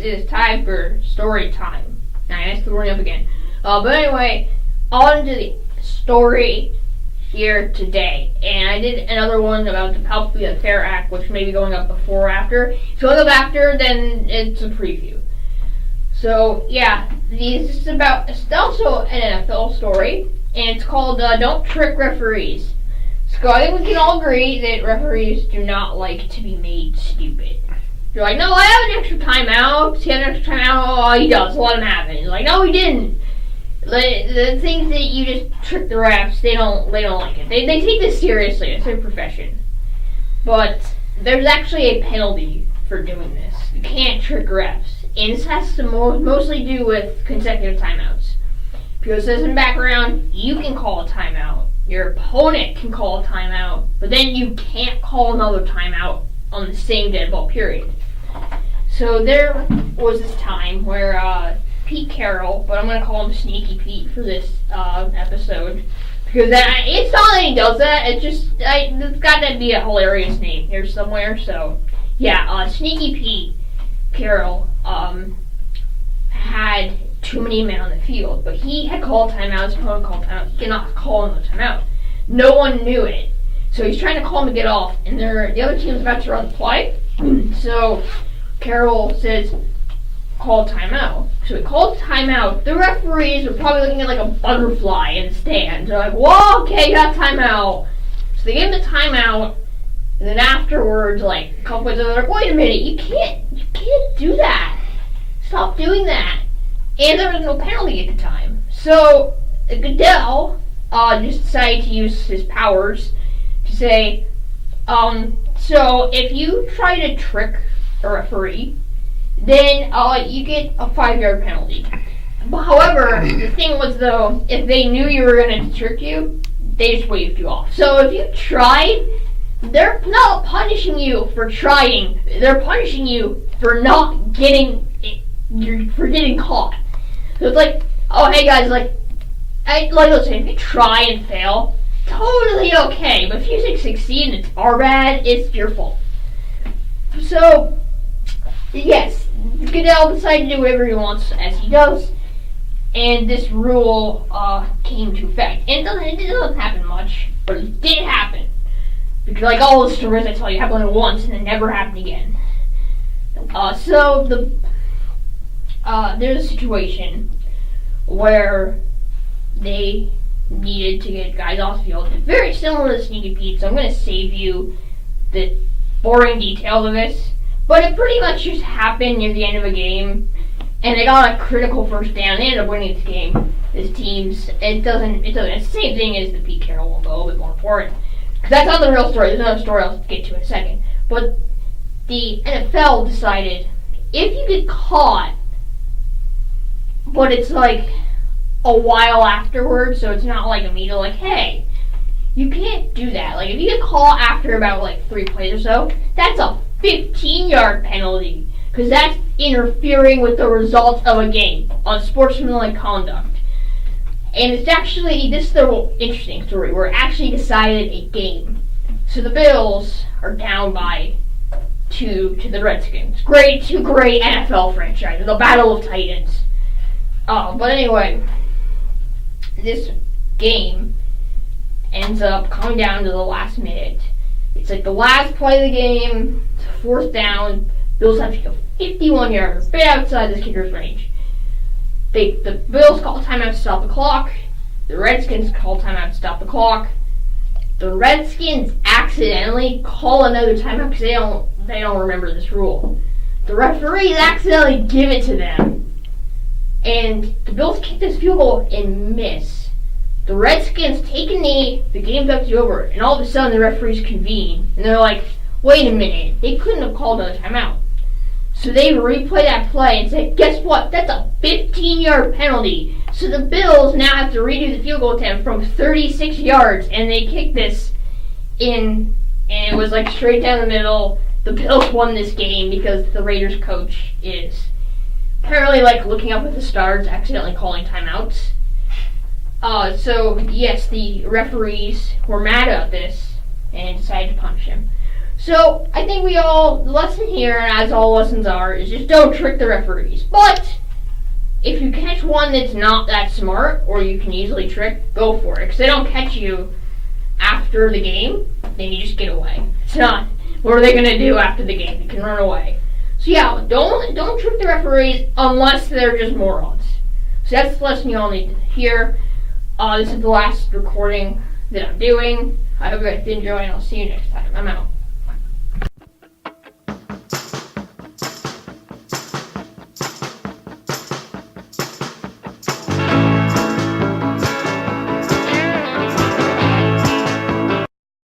is time for story time. Now, I messed the word up again. But anyway, on to the story here today. And I did another one about the Publicly Unfair Act, which may be going up before or after. If you look up after, then it's a preview. So, yeah, it's also an NFL story, and it's called Don't Trick Referees. So I think we can all agree that referees do not like to be made stupid. You're like, no, I have an extra timeout. He had an extra timeout. Oh, he does. Let him have it. You're like, no, he didn't. The things that you just trick the refs, they don't like it. They take this seriously. It's their profession. But there's actually a penalty for doing this. You can't trick refs. And this has to mostly do with consecutive timeouts. Because it says in the background, you can call a timeout. Your opponent can call a timeout. But then you can't call another timeout on the same dead ball period. So there was this time where Pete Carroll, but I'm going to call him Sneaky Pete for this episode, because it's not that he does that, it's got to be a hilarious name here somewhere. So yeah, Sneaky Pete Carroll had too many men on the field, but he had called timeout, his opponent called timeout, he cannot call another timeout. No one knew it. So he's trying to call him to get off, and the other team's about to run the play. So Carroll says, call timeout. So he called timeout. The referees are probably looking at like a butterfly in the stands. They're like, whoa, okay, got timeout. So they give him the timeout, and then afterwards, like a couple minutes later, they're like, wait a minute, you can't do that. Stop doing that. And there was no penalty at the time. So Goodell just decided to use his powers to say, so if you try to trick a referee, then you get a 5-yard penalty. But however, the thing was, though, if they knew you were going to trick you, they just waved you off. So if you tried, they're not punishing you for trying. They're punishing you for not getting caught. So it's like, oh, hey guys, listen, if you try and fail, totally okay. But if you succeed and it's our bad, it's your fault. So, yes, Goodell decided to do whatever he wants, as he does, and this rule came to effect. And it doesn't happen much, but it did happen. Because like all the stories I tell you happened once and then never happened again. There's a situation where they needed to get guys off the field. Very similar to Sneaky Pete, so I'm going to save you the boring details of this. But it pretty much just happened near the end of a game, and they got a critical first down. They ended up winning this game. This team's, it's the same thing as the Pete Carroll one, but a little bit more important. Because that's not the real story. There's another story I'll get to in a second. But the NFL decided, if you get caught, but it's like a while afterwards, so it's not like immediate, like, hey, you can't do that. Like, if you get caught after about like 3 plays or so, that's a 15-yard penalty, because that's interfering with the results of a game on sportsmanlike conduct. And it's actually, this is the interesting story, where it actually decided a game. So the Bills are down by 2 to the Redskins. Two great NFL franchises, the Battle of Titans. But anyway, this game ends up coming down to the last minute. It's like the last play of the game, it's 4th down. Bills have to go 51-yards, right outside the kicker's range. The Bills call timeout to stop the clock. The Redskins call timeout to stop the clock. The Redskins accidentally call another timeout because they don't remember this rule. The referees accidentally give it to them. And the Bills kick this field goal and miss. The Redskins take a knee, the game's about to be over, and all of a sudden the referees convene, and they're like, wait a minute, they couldn't have called another timeout. So they replay that play and say, guess what, that's a 15-yard penalty. So the Bills now have to redo the field goal attempt from 36 yards, and they kick this in, and it was like straight down the middle. The Bills won this game because the Raiders coach is apparently like looking up at the stars, accidentally calling timeouts. So yes, the referees were mad at this and decided to punish him. So I think the lesson here, as all lessons are, is just don't trick the referees. But if you catch one that's not that smart, or you can easily trick, go for it. Because they don't catch you after the game, then you just get away. It's not, what are they going to do after the game? You can run away. So yeah, don't trick the referees unless they're just morons. So that's the lesson you all need to hear. This is the last recording that I'm doing. I hope you guys did enjoy, and I'll see you next time. I'm out.